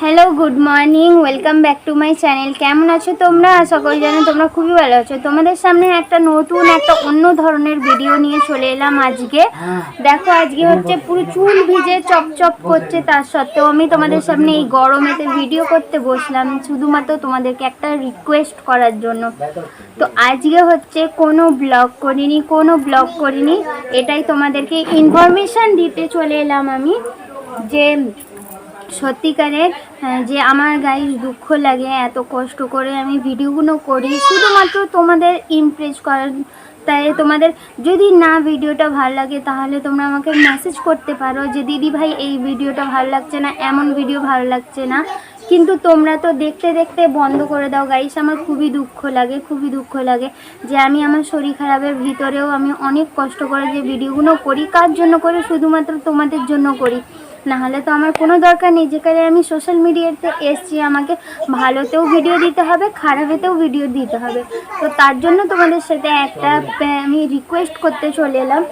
Hello, good morning, welcome back to my channel. কেমন আছো তোমরা? আশা করি জানো তোমরা খুবই ভালো আছো। তোমাদের সামনে একটা নতুন অন্য ধরনের ভিডিও নিয়ে চলে এলাম আজকে। দেখো, আজকে হচ্ছে পুরো চুল ভিজে চপচপ করছে, তার সত্ত্বেও আমি তোমাদের সামনে এই গরমেতে ভিডিও করতে বসলাম শুধুমাত্র তোমাদেরকে একটা রিকোয়েস্ট করার জন্য। তো আজকে হচ্ছে কোনো ব্লগ করিনি, এটাই তোমাদেরকে ইনফরমেশান দিতে চলে এলাম আমি, যে সত্যিকারের যে আমার গাইস দুঃখ লাগে, এত কষ্ট করে আমি ভিডিওগুলো করি শুধুমাত্র তোমাদের ইমপ্রেস করার। তাই তোমাদের যদি না ভিডিওটা ভালো লাগে তাহলে তোমরা আমাকে মেসেজ করতে পারো যে দিদি ভাই এই ভিডিওটা ভালো লাগছে না, এমন ভিডিও ভালো লাগছে না। কিন্তু তোমরা তো দেখতে দেখতে বন্ধ করে দাও গাইস। আমার খুবই দুঃখ লাগে যে আমি আমার শরীর খারাপের ভিতরেও আমি অনেক কষ্ট করে যে ভিডিওগুলো করি। কার জন্য করি? শুধুমাত্র তোমাদের জন্য করি। নাহলে তো আমার কোনো দরকার নেই। যেখানে আমি সোশ্যাল মিডিয়াতে এসছি, আমাকে ভালোতেও ভিডিও দিতে হবে, খারাপেতেও ভিডিও দিতে হবে। তো তার জন্য তোমাদের সাথে একটা আমি রিকোয়েস্ট করতে চলে এলাম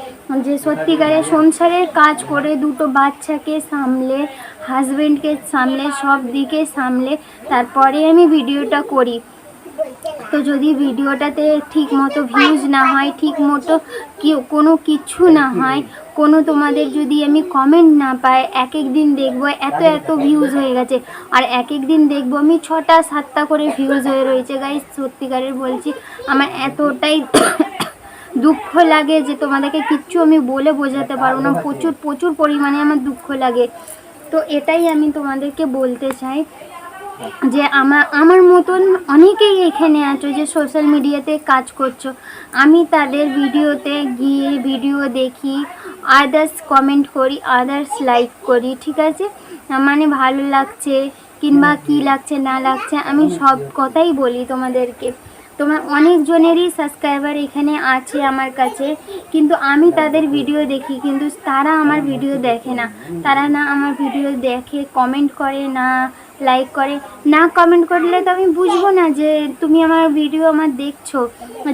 যে সত্যিকারের সংসারের কাজ করে দুটো বাচ্চাকে সামলে, হাজব্যান্ডকে সামলে, সব দিকে সামলে তারপরে আমি ভিডিওটা করি। তো যদি ভিডিওটাতে ঠিক মতো ভিউজ না হয়, ঠিক মতো কোনো কিছু না হয়, কোনো তোমাদের যদি আমি কমেন্ট না পাই, এক দিন দেখবো এত ভিউজ হয়ে গেছে, আর এক দিন দেখবো আমি 6টা 7টা করে ভিউজ হয়ে রয়েছে গাইস। সত্যিকারের বলছি, আমার এতটাই দুঃখ লাগে যে তোমাদেরকে কিচ্ছু আমি বলে বোঝাতে পারবো না। প্রচুর পরিমাণে আমার দুঃখ লাগে। তো এটাই আমি তোমাদেরকে বলতে চাই যে আমার মতন অনেকেই এখানে আছো যে সোশ্যাল মিডিয়াতে কাজ করছো। আমি তাদের ভিডিওতে গিয়ে ভিডিও দেখি, আদার্স কমেন্ট করি, আদার্স লাইক করি, ঠিক আছে? মানে ভালো লাগছে কিংবা কী লাগছে না লাগছে আমি সব কথাই বলি তোমাদেরকে। তোমার অনেকজনেরই সাবস্ক্রাইবার এখানে আছে আমার কাছে, কিন্তু আমি তাদের ভিডিও দেখি, কিন্তু তারা আমার ভিডিও দেখে না। তারা না আমার ভিডিও দেখে, কমেন্ট করে না, লাইক করে না। কমেন্ট করলে তো আমি বুঝবো না যে তুমি আমার ভিডিও আমার দেখছো,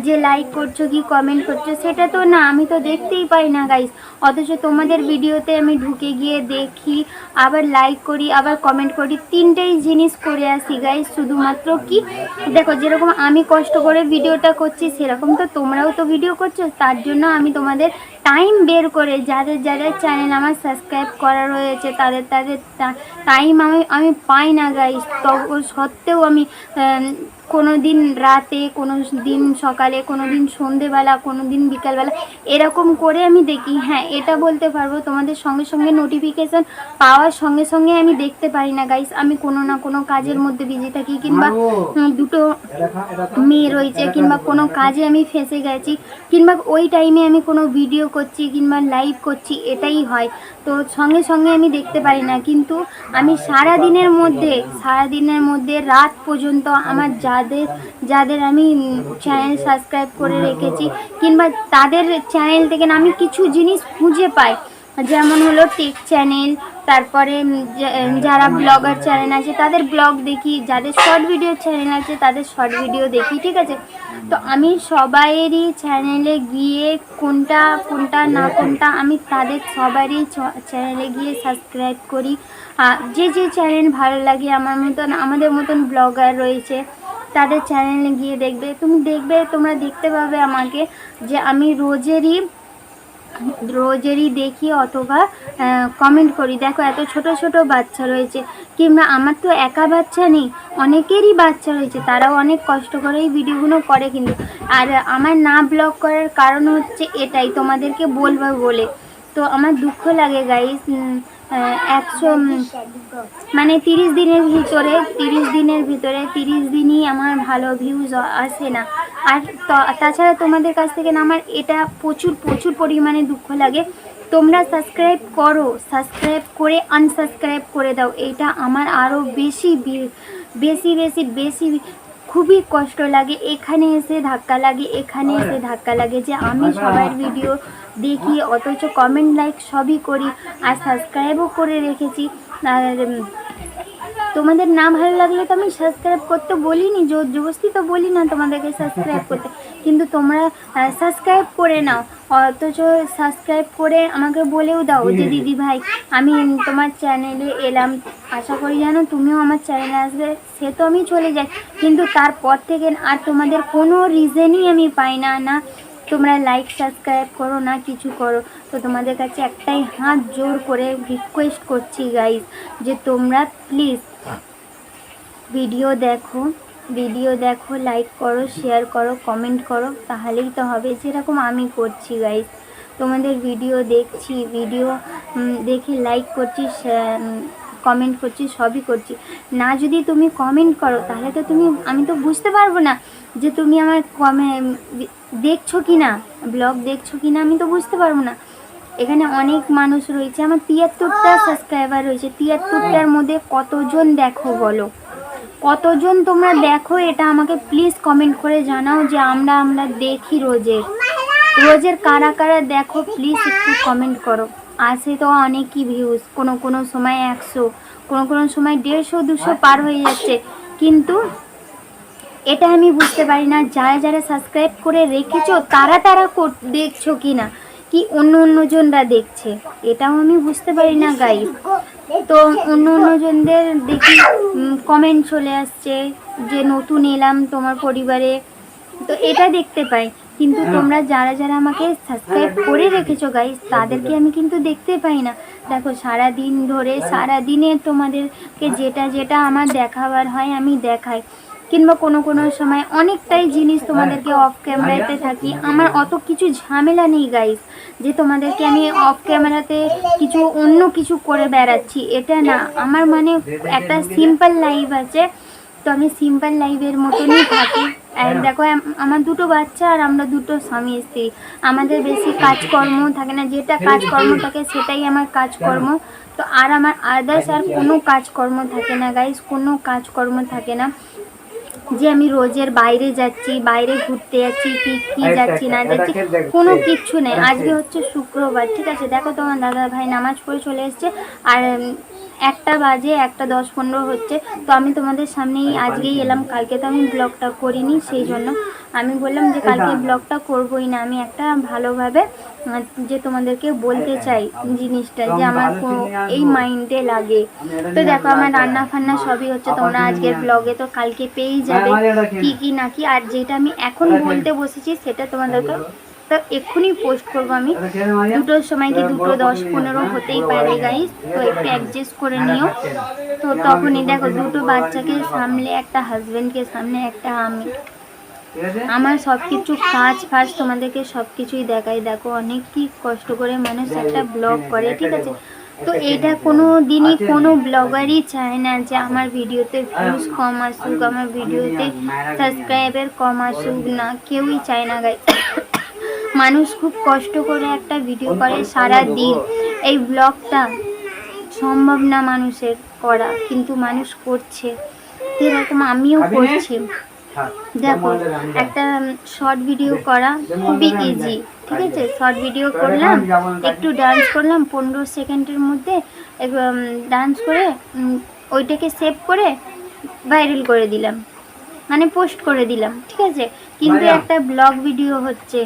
যে লাইক করছো কি কমেন্ট করছো সেটা তো না, আমি তো দেখতেই পাই না গাইস। অথচ তোমাদের ভিডিওতে আমি ঢুকে গিয়ে দেখি, আবার লাইক করি, আবার কমেন্ট করি, তিনটেই জিনিস করে আসি গাইস। শুধুমাত্র কি দেখো, যেরকম আমি কষ্ট করে ভিডিওটা করছি সেরকম তো তোমরাও তো ভিডিও করছো। তার জন্য আমি তোমাদের টাইম বের করে, যাদের চ্যানেল আমার সাবস্ক্রাইব করা রয়েছে তাদের টাইম আমি পাই না গাইস। সত্ত্বেও আমি কোনো দিন রাতে, কোনো দিন সকালে, কোনো দিন সন্ধেবেলা, কোনো দিন বিকালবেলা এরকম করে আমি দেখি। হ্যাঁ, এটা বলতে পারবো তোমাদের সঙ্গে নোটিফিকেশান পাওয়ার সঙ্গে আমি দেখতে পারি না গাইস। আমি কোনো না কোনো কাজের মধ্যে বিজি থাকি, কিংবা দুটো মেয়ে রয়েছে, কিংবা কোনো কাজে আমি ফেঁসে গেছি, কিংবা ওই টাইমে আমি কোনো ভিডিও করছি কিংবা লাইভ করছি, এটাই হয়। তো সঙ্গে আমি দেখতে পারি না। কিন্তু আমি সারা দিনের মধ্যে রাত পর্যন্ত আমার যাদের আমি চ্যানেল সাবস্ক্রাইব করে রেখেছি, কিংবা তাদের চ্যানেল থেকে না আমি কিছু জিনিস খুঁজে পাই। যেমন হলো টেক চ্যানেল, তারপরে যারা ব্লগার চ্যানেল আছে তাদের ব্লগ দেখি, যাদের শর্ট ভিডিও চ্যানেল আছে তাদের শর্ট ভিডিও দেখি, ঠিক আছে? তো আমি সবাইয়েরই চ্যানেলে গিয়ে কোনটা না কোনটা আমি তাদের সবারই চ্যানেলে গিয়ে সাবস্ক্রাইব করি। যে চ্যানেল ভালো লাগে, আমাদের মতন ব্লগার রয়েছে তাদের চ্যানেলে গিয়ে তোমরা দেখতে পাবে আমাকে, যে আমি রোজেরই দেখি অথবা কমেন্ট করি। দেখো, এত ছোট বাচ্চা রয়েছে, কিংবা আমার তো একা বাচ্চা নেই, অনেকেরই বাচ্চা রয়েছে, তারাও অনেক কষ্ট করে এই ভিডিওগুলো করে। কিন্তু আর আমার না ব্লগ করার কারণ হচ্ছে এটাই, তোমাদেরকে বলবো বলে। তো আমার দুঃখ লাগে গাইস। 30 দিনের ভিতরে 30 দিনই আমার ভালো ভিউজ আসে না। আর তাছাড়া তোমাদের কাছ থেকে না আমার এটা প্রচুর পরিমাণে দুঃখ লাগে। তোমরা সাবস্ক্রাইব করে আনসাবস্ক্রাইব করে দাও, এটা আমার আরও বেশি খুবই কষ্ট লাগে। এখানে এসে ধাক্কা লাগে যে আমি সবার ভিডিও দেখি, অথচ কমেন্ট লাইক সবই করি, আর সাবস্ক্রাইবও করে রেখেছি। আর তোমাদের না ভালো লাগলে তো আমি সাবস্ক্রাইব করতে বলিনি, জোর জবরদস্তি তো বলি না তোমাদেরকে সাবস্ক্রাইব করতে, কিন্তু তোমরা সাবস্ক্রাইব করে নাও। অথচ সাবস্ক্রাইব করে আমাকে বলেও দাও যে দিদি ভাই আমি তোমার চ্যানেলে এলাম, আশা করি জানো তুমিও আমার চ্যানেলে আসবে। সে তো আমি চলে যাই, কিন্তু তারপর থেকে আর তোমাদের কোনো রিজনই আমি পাই না, না তোমরা লাইক সাবস্ক্রাইব করো না কিছু করো। তো তোমাদের কাছে একটাই হাত জোর করে রিকোয়েস্ট করছি গাইজ, যে তোমরা প্লিজ ভিডিও দেখো, লাইক করো, শেয়ার করো, কমেন্ট করো, তাহলেই তো হবে যেরকম আমি করছি গাইজ। তোমাদের ভিডিও দেখছি, ভিডিও দেখে লাইক করছি, কমেন্ট করছি, সবই করছি। না যদি তুমি কমেন্ট করো তাহলে তো আমি তো বুঝতে পারবো না যে তুমি আমার দেখছো কি না, ব্লগ দেখছো কি না, আমি তো বুঝতে পারবো না। এখানে অনেক মানুষ রয়েছে, আমার 73টা সাবস্ক্রাইবার রয়েছে, 73টার মধ্যে কতজন দেখো বলো, কতজন তোমরা দেখো এটা আমাকে প্লিজ কমেন্ট করে জানাও, যে আমরা দেখি রোজের কারা কারা দেখো প্লিজ একটু কমেন্ট করো। আসে তো অনেকই ভিউজ, কোনো সময় 100, কোনো সময় 150, 200 পার হয়ে যাচ্ছে, কিন্তু এটা আমি বুঝতে পারি না যারা সাবস্ক্রাইব করে রেখেছো তারা দেখছো কি না, কি অন্যজনরা দেখছে, এটাও আমি বুঝতে পারি না গাইস। তো অন্যজনদের দেখি কমেন্ট চলে আসছে যে নতুন এলাম তোমার পরিবারে, তো এটা দেখতে পাই, কিন্তু তোমরা যারা আমাকে সাবস্ক্রাইব করে রেখেছো গাইস তাদেরকে আমি কিন্তু দেখতে পাই না। দেখো সারাদিনে তোমাদেরকে যেটা আমার দেখাবার হয় আমি দেখাই, কিংবা কোনো সময় অনেকটাই জিনিস তোমাদেরকে অফ ক্যামেরাতে থাকি, আমার অত কিছু ঝামেলা নেই গাইস যে তোমাদেরকে আমি অফ ক্যামেরাতে অন্য কিছু করে বেড়াচ্ছি, এটা না। আমার মানে একটা সিম্পল লাইফ আছে, তো আমি সিম্পল লাইফের মতনই থাকি। আর দেখো আমার 2টো বাচ্চা আর আমরা 2টো স্বামী স্ত্রী, আমাদের বেশি কাজকর্ম থাকে না, যেটা কাজকর্ম থাকে সেটাই আমার কাজকর্ম। তো আর আমার আদার্স আর কোনো কাজকর্ম থাকে না গাইস, কোনো কাজকর্ম থাকে না যে আমি রোজের বাইরে যাচ্ছি, বাইরে ঘুরতে যাচ্ছি, কি যাচ্ছি না যাচ্ছি, কোনো কিচ্ছু নেই। আজকে হচ্ছে শুক্রবার, ঠিক আছে, দেখো তোমার দাদা ভাই নামাজ পড়ে চলে এসছে, আর 1টা বাজে, 1:10-15 হচ্ছে। তো আমি তোমাদের সামনেই আজকেই এলাম, কালকে তো আমি ব্লগটা করিনি, সেই জন্য আমি বললাম যে কালকে ব্লগটা করবোই না, আমি একটা ভালোভাবে যে তোমাদেরকে বলতে চাই জিনিসটা, যে আমার এই মাইন্ডে লাগে। তো দেখো আমার রান্না ফান্না সবই হচ্ছে, তোমরা আজকের ব্লগে তো কালকে পেয়েই যাবে কি না কি। আর যেটা আমি এখন বলতে বসেছি সেটা তোমাদেরকে তো এক্ষুনি পোস্ট করবো আমি, 2টোর সময় কি 2:10-15 হতেই পারে গাইস, তো একটু অ্যাডজাস্ট করে নিও। তো তখনই দেখো 2টো বাচ্চাকে সামলে, একটা হাজবেন্ডকে সামনে, একটা আমি, আমার সব কিছু কাজ ফাজ তোমাদেরকে সব কিছুই দেখাই। দেখো অনেক কি কষ্ট করে মানুষ একটা ব্লগ করে, ঠিক আছে। তো এটা কোনো দিনই কোনো ব্লগারই চায় না যে আমার ভিডিওতে ভিউজ কম আসুক, আমার ভিডিওতে সাবস্ক্রাইবার কম আসুক, না কেউই চায় না গাইস। মানুষ খুব কষ্ট করে একটা ভিডিও করে সারা দিন, এই ব্লগটা সম্ভব না মানুষের করা, কিন্তু মানুষ করছে, এরকম আমিও করছি। দেখো একটা শর্ট ভিডিও করা খুবই ইজি, ঠিক আছে, শর্ট ভিডিও করলাম, একটু ডান্স করলাম 15 সেকেন্ডের মধ্যে, ডান্স করে ওইটাকে সেভ করে ভাইরাল করে দিলাম, মানে পোস্ট করে দিলাম, ঠিক আছে। কিন্তু একটা ব্লগ ভিডিও হচ্ছে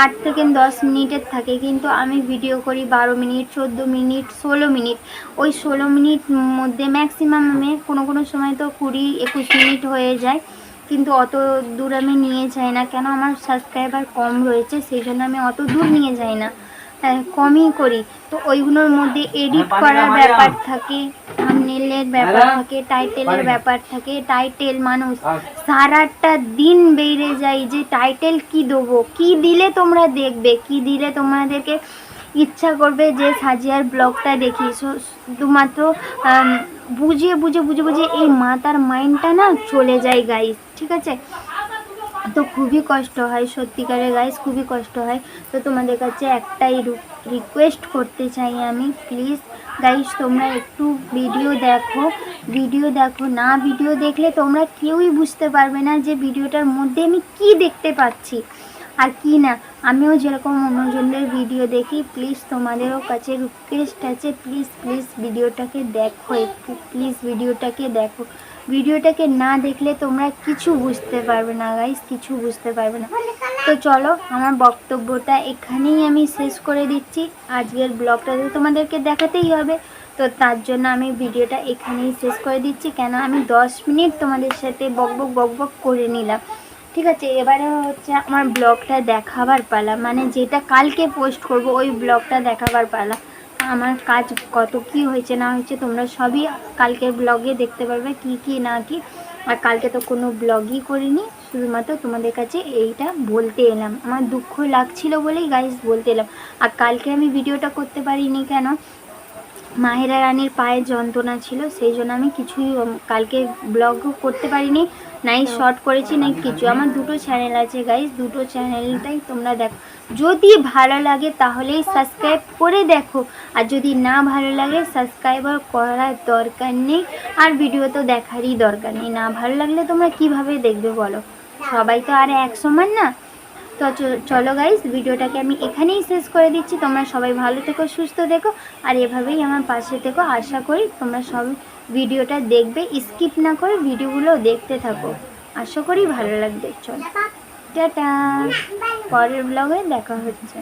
8 থেকে 10 মিনিটের থাকে, কিন্তু আমি ভিডিও করি 12 মিনিট, 14 মিনিট, 16 মিনিট। ওই 16 মিনিট মধ্যে ম্যাক্সিমাম আমি কোনো সময় তো 20-21 মিনিট হয়ে যায়, কিন্তু অত দূর আমি নিয়ে যাই না, কেন আমার সাবস্ক্রাইবার কম রয়েছে, সেই জন্য আমি অত দূর নিয়ে যাই না, কমই করি। তো ওইগুলোর মধ্যে এডিট করার ব্যাপার থাকে, থাম্বনেলের ব্যাপার থাকে, টাইটেলের ব্যাপার থাকে। টাইটেল মানুষ সারাটা দিন বেরিয়ে যায় যে টাইটেল কি দেবো, কি দিলে তোমরা দেখবে, কি দিলে তোমাদেরকে ইচ্ছা করবে যে সাজিয়ার ব্লগটা দেখি। শুধুমাত্র বুঝে এই মাথার মাইন্ডটা না চলে যায় গাইস, ঠিক আছে। তো খুবই কষ্ট হয় সত্যিকারের গাইস, খুবই কষ্ট হয়। তো তোমাদের কাছে একটাই রিকোয়েস্ট করতে চাই আমি, প্লিজ গাইস তোমরা একটু ভিডিও দেখো না, ভিডিও দেখলে তোমরা কেউই বুঝতে পারবে না যে ভিডিওটার মধ্যে আমি কি দেখতে পাচ্ছি আর কি না। আমিও যেরকম অন্যজনের ভিডিও দেখি, প্লিজ তোমাদেরও কাছে রিকোয়েস্ট আছে, প্লিজ ভিডিওটাকে দেখো, একটু প্লিজ ভিডিওটাকে দেখো। ভিডিওটাকে না দেখলে তোমরা কিছু বুঝতে পারবে না গাইস, কিছু বুঝতে পারবে না। তো চলো আমার বক্তব্যটা এখানেই আমি শেষ করে দিচ্ছি। আজকের ব্লগটা তো তোমাদেরকে দেখাতেই হবে, তো তার জন্য আমি ভিডিওটা এখানেই শেষ করে দিচ্ছি। কেন আমি 10 মিনিট তোমাদের সাথে বক করে নিলাম, ঠিক আছে। এবারে হচ্ছে আমার ব্লগটা দেখাবার পালা, মানে যেটা কালকে পোস্ট করব ওই ব্লগটা দেখাবার পালা। আমার কাজ কত কি হয়েছে না হয়েছে তোমরা সবই কালকের ব্লগে দেখতে পারবে, কি কি না কি। আর কালকে তো কোনো ব্লগই করিনি, শুধুমাত্র তোমাদের কাছে এইটা বলতে এলাম। আমার দুঃখ লাগছিল বলেই গাইস বলতে এলাম। আর কালকে আমি ভিডিওটা করতে পারিনি কেন, মাহেরা রানীর পায়ে যন্ত্রণা ছিল, সেই জন্য আমি কিছুই কালকে ব্লগও করতে পারিনি, নাই শর্ট করেছি নাই কিছু। আমার দুটো চ্যানেল আছে গাইস, দুটো চ্যানেলটাই তোমরা দেখো। যদি ভালো লাগে তাহলেই সাবস্ক্রাইব করে দেখো, আর যদি না ভালো লাগে সাবস্ক্রাইবার করার দরকার নেই, আর ভিডিও তো দেখারই দরকার নেই। না ভালো লাগলে তোমরা কিভাবে দেখবে বলো, সবাই তো আর এক সমান না। তো চলো গাইস, ভিডিওটাকে আমি এখানেই শেষ করে দিচ্ছি। তোমরা সবাই ভালো থেকো, সুস্থ থেকো, আর এভাবেই আমার পাশে থেকো। আশা করি তোমরা সব ভিডিওটা দেখবে, স্কিপ না করে ভিডিওগুলো দেখতে থাকো, আশা করি ভালো লাগবে। চলো টাটা, পরের ব্লগে দেখা হচ্ছে।